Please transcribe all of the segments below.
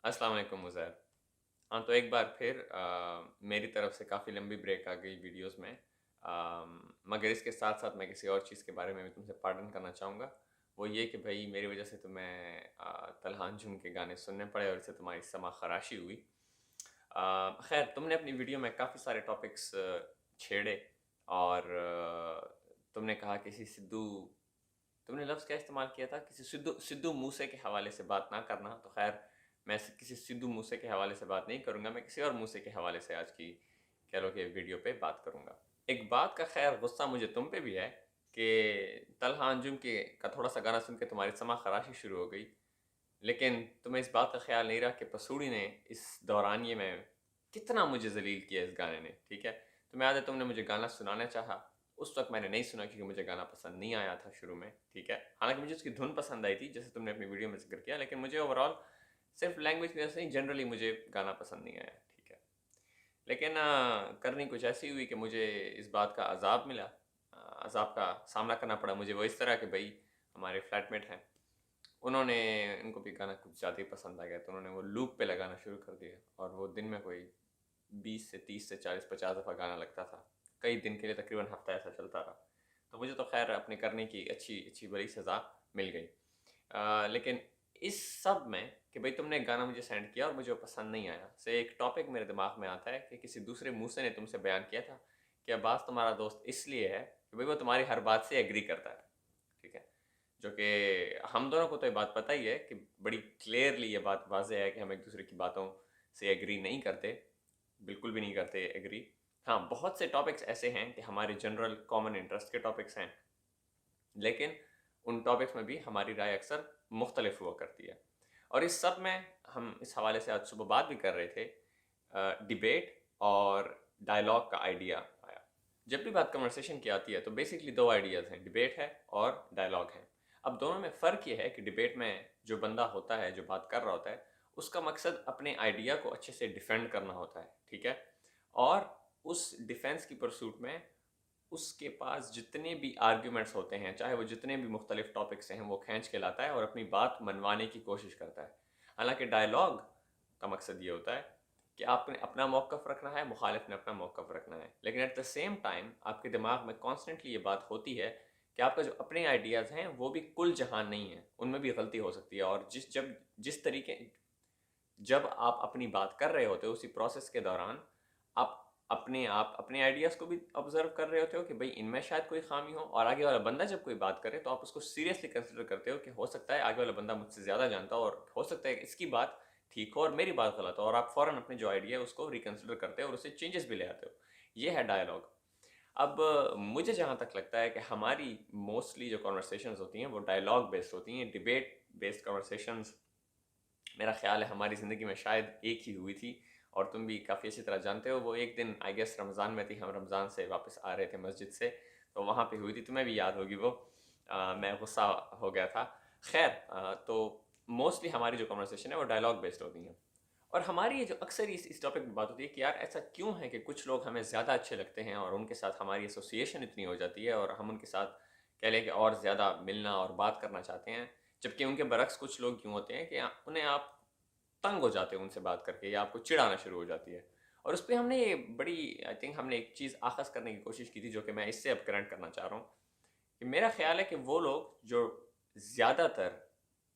अस्सलाम वालेकुम उज़ैर। हाँ, तो एक बार फिर मेरी तरफ से काफ़ी लंबी ब्रेक आ गई वीडियोस में। मगर इसके साथ-साथ मैं किसी और चीज़ के बारे में भी तुमसे पार्डन करना चाहूँगा। वो ये कि भई मेरी वज़ह से तुम्हें तलहा अंजुम के गाने सुनने पड़े और इससे तुम्हारी समा ख़राशी हुई। ख़ैर तुमने अपनी वीडियो में काफ़ी सारे टॉपिक्स छेड़े और तुमने कहा किसी सिद्धू तुमने लफ्ज़ क्या इस्तेमाल किया था? किसी सिद्धू सिद्धू मूसे के हवाले से बात ना करना। तो ख़ैर मैं किसी सिद्धू मूसे के हवाले से बात नहीं करूँगा, मैं किसी और मूसे के हवाले से आज की कह लो कि वीडियो पे बात करूँगा। एक बात का ख़ैर गुस्सा मुझे तुम पे भी है कि तलहा अंजुम के का थोड़ा-सा गाना सुन के तुम्हारी समा ख़राशी शुरू हो गई। लेकिन तुम्हें इस बात का ख़्याल नहीं रहा कि पसूड़ी ने इस दौरानिए में कितना मुझे ज़लील किया इस गाने ने, ठीक है? तुम्हें याद है तुमने मुझे गाना सुनाना चाहा, उस वक़्त मैंने नहीं सुना क्योंकि मुझे गाना पसंद नहीं आया था शुरू में, ठीक है? हालाँकि मुझे उसकी धुन पसंद आई थी जैसे तुमने अपनी वीडियो में ज़िक्र किया, लेकिन मुझे ओवरऑल सिर्फ़ लैंग्वेज की वजह से नहीं जनरली मुझे गाना पसंद नहीं आया, ठीक है? लेकिन करनी कुछ ऐसी हुई कि मुझे इस बात का अज़ाब मिला, अज़ाब का सामना करना पड़ा मुझे वो इस तरह कि भई हमारे फ्लैटमेट हैं, उन्होंने उनको भी गाना कुछ ज़्यादा ही पसंद आ गया तो उन्होंने वो लूप पे लगाना शुरू कर दिया और वो दिन में कोई 20 से 30 से 40-50 दफ़ा गाना लगता था। कई दिन के लिए तकरीबन हफ़्ता ऐसा चलता रहा। तो मुझे तो ख़ैर अपने करने की अच्छी अच्छी बड़ी सज़ा मिल गई। लेकिन इस सब में कि भई तुमने गाना मुझे सेंड किया और मुझे वो पसंद नहीं आया, से एक टॉपिक मेरे दिमाग में आता है कि किसी दूसरे मूसे ने तुमसे बयान किया था कि अब्बास तुम्हारा दोस्त इसलिए है कि भई वो तुम्हारी हर बात से एग्री करता है, ठीक है? जो कि हम दोनों को तो ये बात पता ही है कि बड़ी क्लियरली ये बात वाज़ेह है कि हम एक-दूसरे की बातों से एग्री नहीं करते, बिल्कुल भी नहीं करते एग्री। हाँ, बहुत से टॉपिक्स ऐसे हैं कि हमारे जनरल कॉमन इंटरेस्ट के टॉपिक्स हैं, लेकिन उन टॉपिक्स में भी हमारी राय अक्सर मुख्तलिफ हुआ करती है। और इस सब में हम इस हवाले से आज सुबह बात भी कर रहे थे, डिबेट और डायलॉग का आइडिया आया। जब भी बात कन्वर्सेशन की आती है तो बेसिकली दो आइडियाज़ हैं, डिबेट है और डायलॉग है। अब दोनों में फ़र्क ये है कि डिबेट में जो बंदा होता है, जो बात कर रहा होता है, उसका मकसद अपने आइडिया को अच्छे से डिफेंड करना होता है, ठीक है? और उस डिफेंस की परसूट में उसके पास जितने भी आर्ग्यूमेंट्स होते हैं, चाहे वो जितने भी मुख्तलिफ टॉपिक से हैं, वो खींच के लाता है और अपनी बात मनवाने की कोशिश करता है। हालांकि डायलॉग का मकसद ये होता है कि आपने अपना मौक़िफ़ रखना है, मुखालिफ ने अपना मौक़िफ़ रखना है, लेकिन एट द सेम टाइम आपके दिमाग में कॉन्स्टेंटली ये बात होती है कि आपका जो अपने आइडियाज़ हैं वो भी कुल जहान नहीं है, उनमें भी गलती हो सकती है। और जिस तरीके जब आप अपनी बात कर रहे होते हो उसी प्रोसेस के दौरान आप अपने आइडियाज़ को भी ऑब्जर्व कर रहे होते हो कि भाई इनमें शायद कोई खामी हो, और आगे वाला बंदा जब कोई बात करे तो आप उसको सीरियसली कंसिडर करते हो कि हो सकता है आगे वाला बंदा मुझसे ज़्यादा जानता हो और हो सकता है कि इसकी बात ठीक हो और मेरी बात गलत हो, और आप फ़ौरन अपने जो आइडिया है उसको रिकंसिडर करते हो और उससे चेंजेस भी ले आते हो। ये है डायलॉग। अब मुझे जहाँ तक लगता है कि हमारी मोस्टली जो कॉन्वर्सेशंस होती हैं वो डायलॉग बेस्ड होती हैं, डिबेट बेस्ड कॉन्वर्सेशंस मेरा ख्याल है हमारी ज़िंदगी में शायद एक ही हुई थी, और तुम भी काफ़ी अच्छी तरह जानते हो। वो एक दिन आई गेस रमज़ान में थी, हम रमज़ान से वापस आ रहे थे मस्जिद से, तो वहाँ पे हुई थी, तुम्हें भी याद होगी वो। मैं गुस्सा हो गया था। खैर, तो मोस्टली हमारी जो कन्वर्सेशन है वो डायलॉग बेस्ड होती हैं, और हमारी ये जो अक्सर इस टॉपिक पे बात होती है कि यार ऐसा क्यों है कि कुछ लोग हमें ज़्यादा अच्छे लगते हैं और उनके साथ हमारी एसोसिएशन इतनी हो जाती है और हम उनके साथ कह लें कि और ज़्यादा मिलना और बात करना चाहते हैं, जबकि उनके बरक्स कुछ लोग यूँ होते हैं कि उन्हें आप तंग हो जाते हो उनसे बात करके, या आपको चिढ़ आना शुरू हो जाती है। और उस पे हमने ये बड़ी आई थिंक हमने एक चीज़ आख़ज़ करने की कोशिश की थी जो कि मैं इससे अब करेक्ट करना चाह रहा हूँ, कि मेरा ख़्याल है कि वो लोग जो ज़्यादातर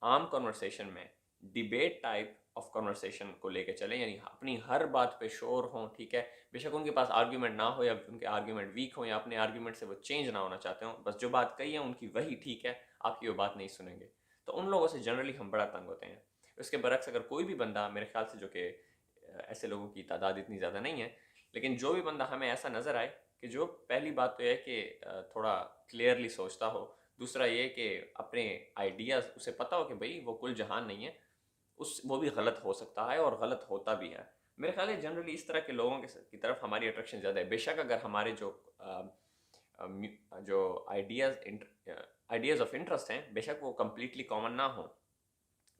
आम कन्वर्सेशन में डिबेट टाइप ऑफ कन्वर्सेशन को लेके चलें, यानी अपनी हर बात पे श्योर हों, ठीक है? बेशक उनके पास आर्गुमेंट ना हो या उनके आर्गुमेंट वीक हों या अपने आर्गुमेंट से वो चेंज ना होना चाहते हों, बस जो बात कही है उनकी वही ठीक है, आपकी वो बात नहीं सुनेंगे। तो उन लोगों से जनरली हम बड़ा तंग होते हैं। उसके बरक्स अगर कोई भी बंदा मेरे ख़्याल से, जो कि ऐसे लोगों की तादाद इतनी ज़्यादा नहीं है, लेकिन जो भी बंदा हमें ऐसा नज़र आए कि जो पहली बात तो ये है कि थोड़ा क्लियरली सोचता हो, दूसरा ये कि अपने आइडियाज़ उसे पता हो कि भई वो कुल जहान नहीं है, उस वो भी गलत हो सकता है और गलत होता भी है। मेरे ख़्याल है जनरली इस तरह के लोगों की तरफ हमारी अट्रैक्शन ज़्यादा है। बेशक अगर हमारे जो आइडियाज़ ऑफ इंटरेस्ट हैं, बेशक वो कंप्लीटली कॉमन ना हो,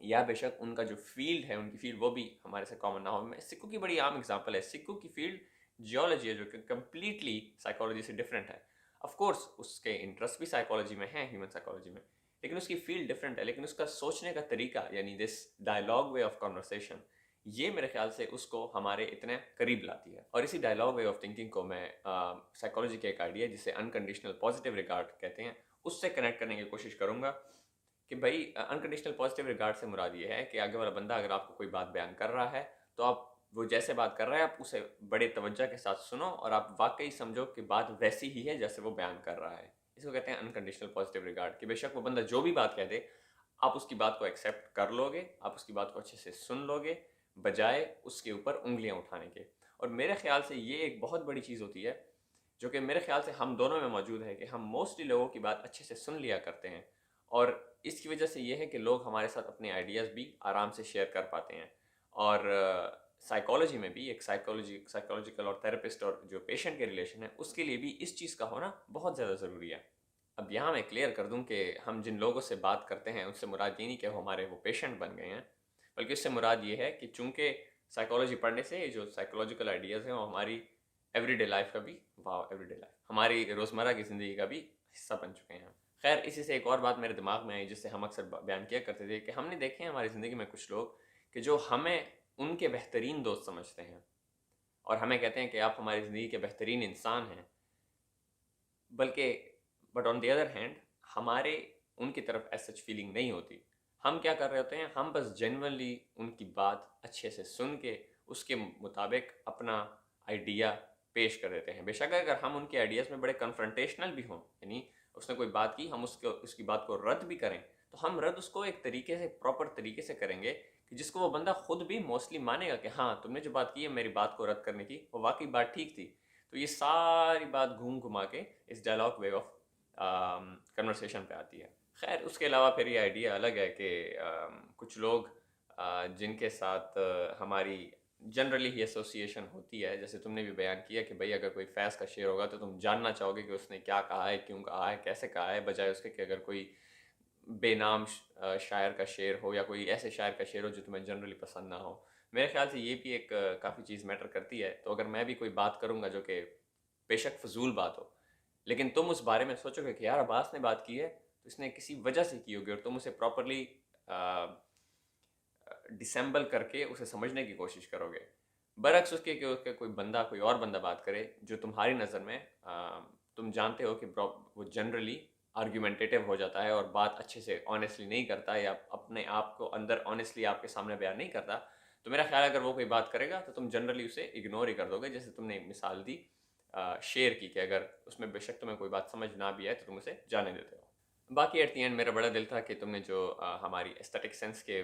या बेशक उनका जो फ़ील्ड है, उनकी फ़ील्ड वो भी हमारे से कॉमन ना हो। मैं सिक्कू की बड़ी आम एग्ज़ाम्पल है। सिक्कू की फ़ील्ड जियोलॉजी है, जो कि कंप्लीटली साइकोलॉजी से डिफरेंट है। ऑफ़ कोर्स उसके इंटरेस्ट भी साइकोलॉजी में हैं, ह्यूमन साइकोलॉजी में। لیکن اس کی فیلڈ ڈفرینٹ ہے، لیکن اس کا سوچنے کا طریقہ یعنی دس ڈائلاگ وے آف کنورسیشن، یہ میرے خیال سے اس کو ہمارے اتنے قریب لاتی ہے. اور اسی ڈائلاگ وے آف تھنکنگ کو میں سائیکالوجی کا ایک آئیڈیا جسے انکنڈیشنل پازیٹیو ریگارڈ کہتے ہیں اس سے کنیکٹ کرنے کی کوشش کروں گا. کہ بھائی انکنڈیشنل پازیٹیو ریگارڈ سے مراد یہ ہے کہ آگے والا بندہ اگر آپ کو کوئی بات بیان کر رہا ہے تو آپ وہ جیسے بات کر رہا ہے آپ اسے بڑے توجہ کے ساتھ سنو اور آپ واقعی سمجھو کہ بات ویسی ہی ہے جیسے وہ بیان کر رہا ہے. اس کو کہتے ہیں انکنڈیشنل پازیٹیو ریگارڈ کہ بے شک وہ بندہ جو بھی بات کہہ دے آپ اس کی بات کو ایکسیپٹ کر لو گے، آپ اس کی بات کو اچھے سے سن لو گے بجائے اس کے اوپر انگلیاں اٹھانے کے. اور میرے خیال سے یہ ایک بہت بڑی چیز ہوتی ہے جو کہ میرے خیال سے ہم دونوں میں موجود ہے کہ ہم موسٹلی لوگوں کی بات اچھے سے سن لیا کرتے ہیں، اور اس کی وجہ سے یہ ہے کہ لوگ ہمارے ساتھ اپنے آئیڈیاز بھی آرام سے شیئر کر پاتے ہیں. اور سائیکالوجی میں بھی ایک سائیکالوجیکل اور تھراپسٹ اور جو پیشنٹ کے ریلیشن ہے اس کے لیے بھی اس چیز کا ہونا بہت زیادہ ضروری ہے. اب یہاں میں کلیئر کر دوں کہ ہم جن لوگوں سے بات کرتے ہیں ان سے مراد یہ نہیں کہ وہ ہمارے وہ پیشنٹ بن گئے ہیں، بلکہ اس سے مراد یہ ہے کہ چونکہ سائیکالوجی پڑھنے سے جو سائیکالوجیکل آئیڈیاز ہیں وہ ہماری ایوری ڈے لائف کا بھی ایوری ڈے لائف ہماری روزمرہ کی زندگی کا بھی حصہ بن چکے ہیں. خیر اسی سے ایک اور بات میرے دماغ میں آئی جس سے ہم اکثر بیان کیا کرتے تھے کہ ہم نے دیکھے ہیں ہماری زندگی میں کچھ لوگ کہ جو ہمیں ان کے بہترین دوست سمجھتے ہیں اور ہمیں کہتے ہیں کہ آپ ہماری زندگی کے بہترین انسان ہیں، بلکہ but on the other hand ہمارے ان کی طرف ایز سچ فیلنگ نہیں ہوتی. ہم کیا کر رہے ہوتے ہیں، ہم بس جینورلی ان کی بات اچھے سے سن کے اس کے مطابق اپنا آئیڈیا پیش کر دیتے ہیں. بے شک اگر ہم ان کے آئیڈیاز میں بڑے کنفرنٹیشنل بھی ہوں، یعنی اس نے کوئی بات کی ہم اس کی بات کو رد بھی کریں تو ہم رد اس کو ایک طریقے سے پراپر طریقے سے کریں گے کہ جس کو وہ بندہ خود بھی موسٹلی مانے گا کہ ہاں تم نے جو بات کی ہے میری بات کو رد کرنے کی وہ واقعی بات ٹھیک تھی. تو یہ ساری بات گھوم گھما کے اس ڈائلاگ وے آف کنورسیشن پہ آتی ہے. خیر اس کے علاوہ پھر یہ آئیڈیا الگ ہے کہ کچھ لوگ جن کے ساتھ ہماری جنرلی ہی ایسوسیشن ہوتی ہے، جیسے تم نے بھی بیان کیا کہ بھئی اگر کوئی فیض کا شعر ہوگا تو تم جاننا چاہو گے کہ اس نے کیا کہا ہے، کیوں کہا ہے، کیسے کہا ہے، بجائے اس کے کہ اگر کوئی بے نام شاعر کا شعر ہو یا کوئی ایسے شاعر کا شعر ہو جو تمہیں جنرلی پسند نہ ہو. میرے خیال سے یہ بھی ایک کافی چیز میٹر کرتی ہے. تو اگر میں بھی کوئی بات کروں گا جو کہ بے شک فضول بات ہو لیکن تم اس بارے میں سوچو گے کہ یار عباس نے بات کی ہے تو اس نے کسی وجہ سے کی ہوگی اور تم اسے پراپرلی ڈسمبل کر کے اسے سمجھنے کی کوشش کرو گے، برعکس اس کے کہ اس کا کوئی اور بندہ بات کرے جو تمہاری نظر میں تم جانتے ہو کہ وہ جنرلی آرگیومنٹیٹیو ہو جاتا ہے اور بات اچھے سے آنیسٹلی نہیں کرتا یا اپنے آپ کو اندر آنیسٹلی آپ کے سامنے بیان نہیں کرتا. تو میرا خیال ہے اگر وہ کوئی بات کرے گا تو تم جنرلی اسے اگنور ہی کر دو گے. جیسے تم نے مثال دی شعر کی کہ اگر اس میں بے شک تمہیں کوئی بات سمجھ نہ بھی آئے تو تم اسے جانے دیتے ہو. باقی ایٹ دی اینڈ میرا بڑا دل تھا کہ تم نے جو ہماری ایسٹیٹک سینس کے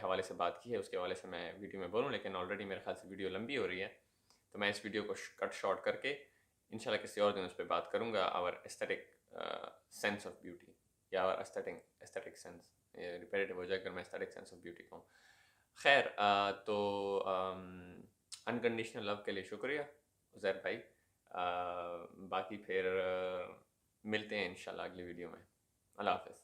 حوالے سے بات کی ہے اس کے حوالے سے میں ویڈیو میں بولوں، لیکن آلریڈی میرے خیال سے ویڈیو لمبی ہو رہی ہے تو میں اس ویڈیو کو کٹ شارٹ کر کے انشاءاللہ کسی اور دن اس پہ بات کروں گا. اور ایسٹیٹک سینس آف بیوٹی یا ایسٹیٹک سینس ریپیٹیو ہو جائے اگر میں ایسٹیٹک سینس آف بیوٹی کہوں. خیر تو انکنڈیشنل لو کے لیے شکریہ عزیر بھائی. باقی پھر ملتے ہیں انشاءاللہ اگلی ویڈیو میں. اللہ حافظ.